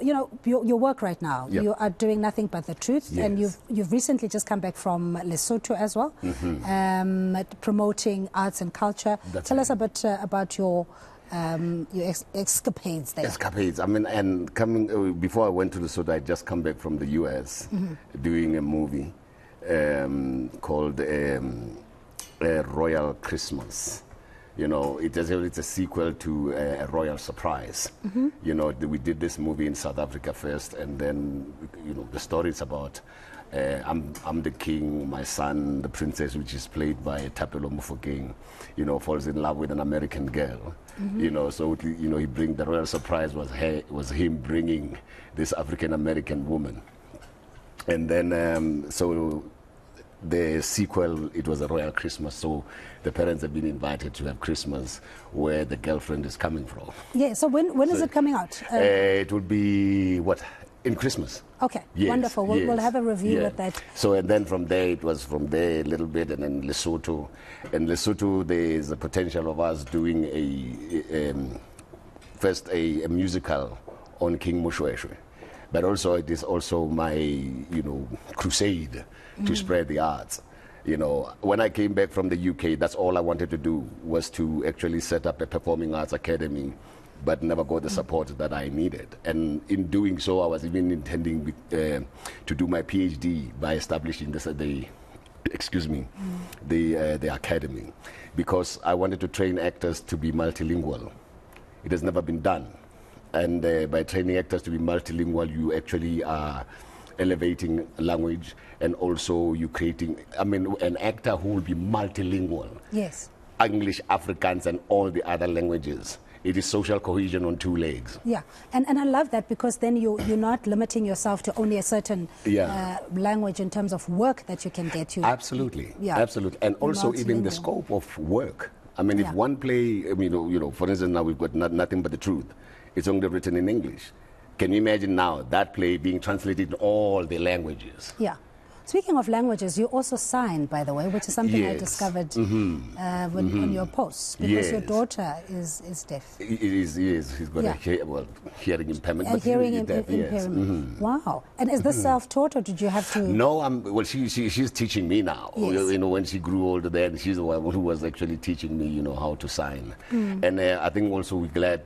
you know, your work right now, Yep. you are doing Nothing But the Truth, Yes. and you've recently just come back from Lesotho as well, promoting arts and culture. Tell us a bit about your escapades there. Escapades. I mean, and coming before I went to Lesotho, I just come back from the U.S. Doing a movie called Royal Christmas. You know, it's a sequel to A Royal Surprise. You know, we did this movie in South Africa first, and then, you know, the story is about I'm the king, my son, the princess, which is played by Thapelo Mofokeng, you know, falls in love with an American girl. You know, so, you know, the Royal Surprise was him bringing this African-American woman. And then, so the sequel, it was A Royal Christmas, so the parents have been invited to have Christmas where the girlfriend is coming from. Yeah, so when is it coming out? It will be, in Christmas. Okay, Yes, wonderful. We'll have a review with that. So, and then from there, it was from there a little bit, and then Lesotho. In Lesotho, there is a potential of us doing first a musical on King Moshoeshoe. But also, it is also my, you know, crusade to spread the arts. You know, when I came back from the UK, that's all I wanted to do, was to actually set up a performing arts academy, but never got the support that I needed. And in doing so, I was even intending to do my PhD by establishing the academy, because I wanted to train actors to be multilingual. It has never been done. And by training actors to be multilingual, you actually are elevating language, and also you creating, I mean, an actor who will be multilingual. Yes. English, Afrikaans, and all the other languages. It is social cohesion on two legs. Yeah, and I love that, because then you're not limiting yourself to only a certain language in terms of work that you can get to. Absolutely, absolutely. And also even the scope of work. I mean, if one play, I mean, you know, for instance, now we've got Nothing But the Truth. It's only written in English. Can you imagine now that play being translated in all the languages? Yeah. Speaking of languages, you also sign, by the way, which is something I discovered on your posts, because your daughter is deaf. It is, yes. He's got a hearing impairment. A hearing impairment. Wow. And is this self-taught, or did you have to? No, well, she's teaching me now. Yes. You know, when she grew older, then she's the one who was actually teaching me, you know, how to sign. And I think also we're glad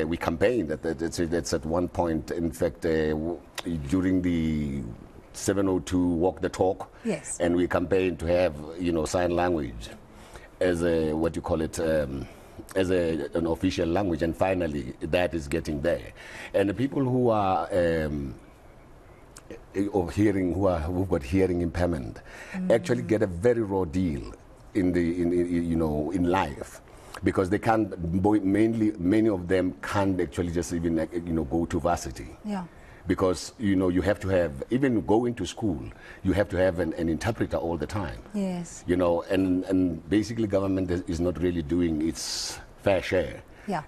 we campaigned. That's at one point, in fact, during the 702 Walk the Talk, yes, and we campaigned to have, you know, sign language as a, what you call it, as an official language, and finally that is getting there. And the people who are of hearing, who've got hearing impairment, actually get a very raw deal in life, because they can't, many of them can't actually just even, you know, go to varsity. Yeah. Because, you know, you have to have, even going to school, you have to have an interpreter all the time. Yes. You know, and basically government is not really doing its fair share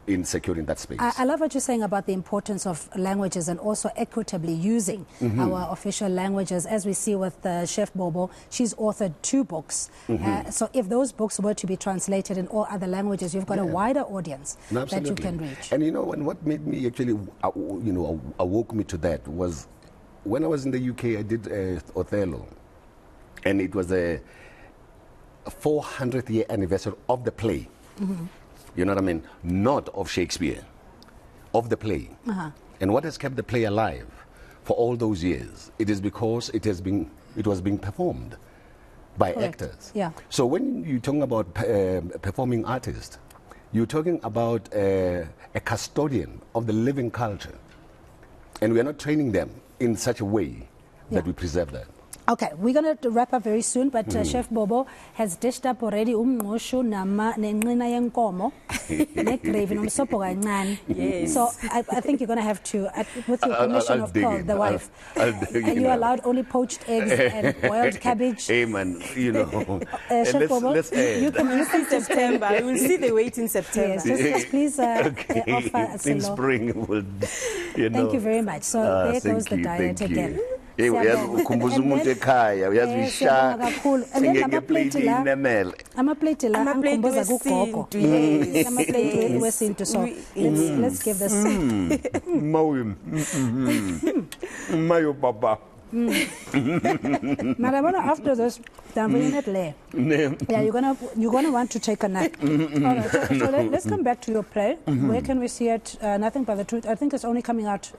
in securing that space. I love what you're saying about the importance of languages, and also equitably using our official languages, as we see with Chef Bobo. She's authored 2 books. So if those books were to be translated in all other languages, you've got a wider audience that you can reach. And, you know, and what made me actually, you know, awoke me to that was when I was in the UK, I did Othello. And it was a 400th year anniversary of the play. You know what I mean? Not of Shakespeare, of the play. And what has kept the play alive for all those years? It is because it was being performed by actors. Yeah. So when you're talking about performing artists, you're talking about a custodian of the living culture. And we are not training them in such a way that we preserve that. Okay, we're going to wrap up very soon, but Chef Bobo has dished up already umngqushu nenqina yenkomo negravy nomsopo kancane. Yes. So I think you're going to have to, with your permission of Paul, the wife, you allowed only poached eggs and boiled cabbage. Amen. You know. Chef Bobo, you can see September. You will see the weight in September. Yes, just please offer in Sello. spring, you know. Thank you very much. So there goes the diet again. Hey, uyazi ukhumbuza umuntu ekhaya, uyazi uyishaya. kakhulu. And then Ngeke inemele. Amaplate la angikhumbuza kugogo. Yes. Amaplate wesintu. So let's give this. Mawim. Mayo baba. Marabona, after this, yeah, you're gonna want to take a nap. All right, so let's come back to your play. Where can we see it? Nothing but the truth. I think it's only coming out.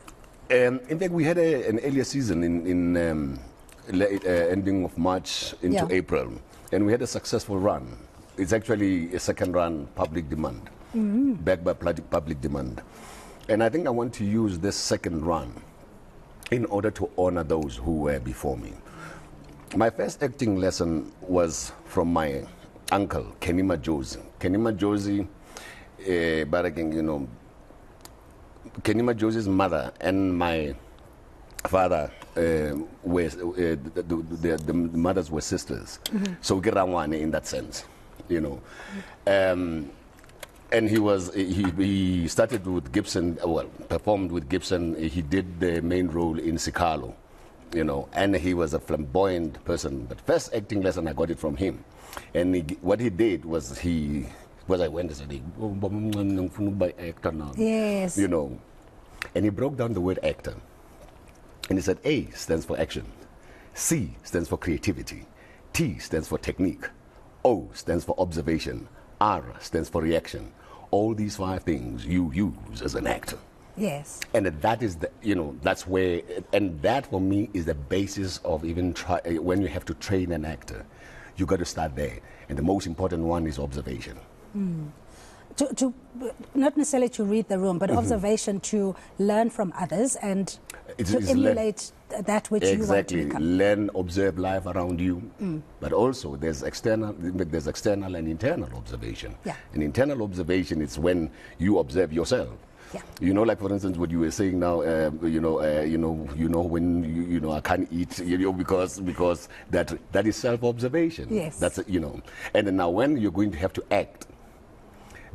In fact, we had an earlier season in ending of March into April, and we had a successful run. It's actually a second run, public demand, backed by public demand. And I think I want to use this second run in order to honor those who were before me. My first acting lesson was from my uncle, Kenima Josie. Kenima Josie, Kenima Josie's mother and my father were the mothers were sisters. So Giramwane in that sense, you know. And he started with Gibson, well, performed with Gibson. He did the main role in Sikalo, you know, and he was a flamboyant person. But first acting lesson, I got it from him. And what he did was I went and said, Yes. You know, and he broke down the word actor. And he said, A stands for action, C stands for creativity, T stands for technique, O stands for observation, R stands for reaction. All these 5 things you use as an actor. Yes. And that is that's where, and that for me is the basis of even when you have to train an actor, you got to start there. And the most important one is observation. To not necessarily to read the room, but observation, to learn from others and to emulate that which you want to become. Learn, observe life around you, but also there's external and internal observation. Yeah. And internal observation is when you observe yourself. Yeah. You know, like for instance, what you were saying now. When I can't eat, because that is self-observation. Yes. That's And then now when you're going to have to act,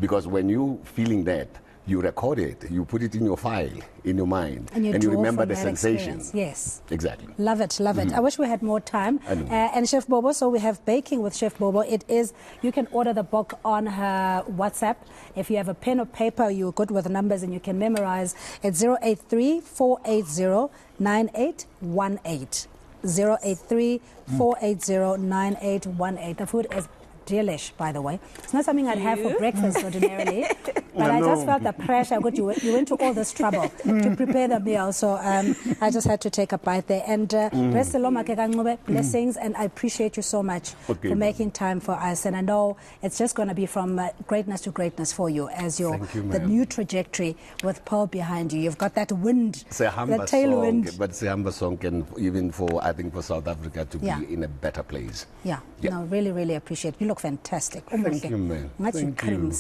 because when you feeling that, you record it, you put it in your file, in your mind, and you remember the sensation. Yes. Exactly. Love it, love it. I wish we had more time. And Chef Bobo, so we have Baking with Chef Bobo. You can order the book on her WhatsApp. If you have a pen or paper, you're good with numbers and you can memorize. It's 083-480-9818. 083-480-9818. The food is delish, by the way. It's not something I'd have for breakfast ordinarily, but I just felt the pressure. You went to all this trouble to prepare the meal, so I just had to take a bite there. And Sello Maake kaNcube, blessings, and I appreciate you so much for making time for us. And I know it's just going to be from greatness to greatness for you as the new trajectory with Pearl behind you. You've got that wind, the tailwind. But it's a humble song, and even for South Africa to be in a better place. Yeah. No, really, really appreciate it. You look fantastic. Thank you, man. Thank you.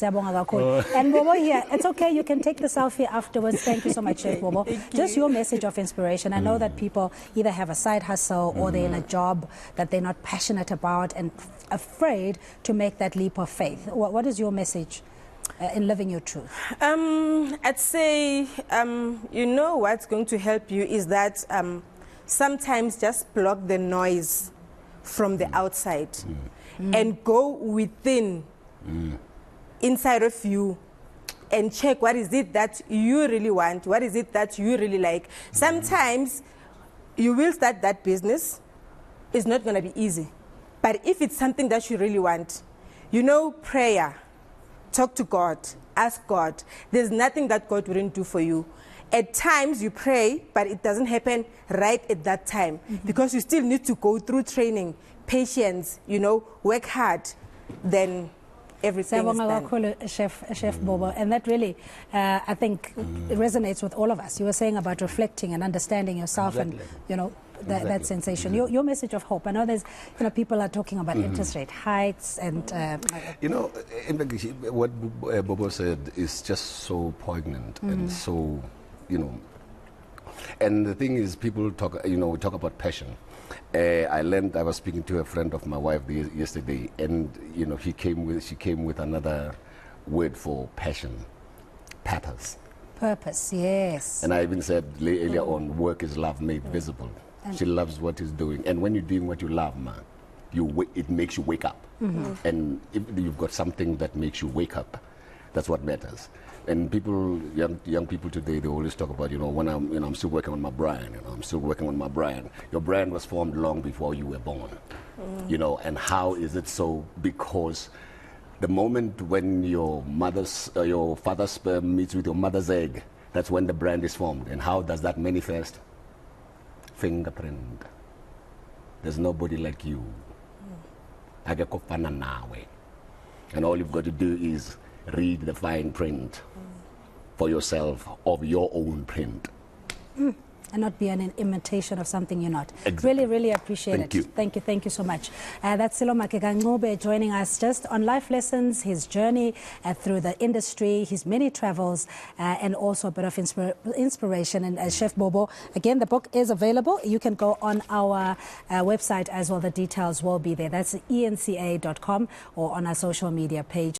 And Bobo here, it's okay, you can take the selfie afterwards. Thank you so much, Chef Bobo. Just your message of inspiration. I know that people either have a side hustle or they're in a job that they're not passionate about and afraid to make that leap of faith. What is your message in living your truth? I'd say, what's going to help you is that sometimes just block the noise from the outside and go within, inside of you, and check what is it that you really want, what is it that you really like. Sometimes you will start that business, it's not going to be easy. But if it's something that you really want, prayer, talk to God, ask God. There's nothing that God wouldn't do for you. At times you pray, but it doesn't happen right at that time because you still need to go through training, patience, work hard, then everything is done. Chef Bobo, and that really, I think, resonates with all of us. You were saying about reflecting and understanding yourself and, that sensation. Your message of hope. I know there's, people are talking about interest rate hikes and... what Bobo said is just so poignant and so, and the thing is, people talk, we talk about passion. I was speaking to a friend of my wife yesterday, and she came with another word for passion, purpose. Purpose, yes. And I even said earlier on, work is love made visible. She loves what he's doing. And when you're doing what you love, man, it makes you wake up. And if you've got something that makes you wake up, that's what matters. And people, young people today, they always talk about, when I'm still working on my brand, I'm still working on my brand. Your brand was formed long before you were born, and how is it so? Because the moment when your father's sperm meets with your mother's egg, that's when the brand is formed. And how does that manifest? Fingerprint. There's nobody like you. And all you've got to do is read the fine print for yourself of your own print. And not be an imitation of something you're not. Exactly. Really, really appreciate Thank it. you. Thank you so much. That's Sello Maake kaNcube joining us just on life lessons, his journey through the industry, his many travels, and also a bit of inspiration. And Chef Bobo, again, the book is available. You can go on our website as well. The details will be there. That's eNCA.com or on our social media page.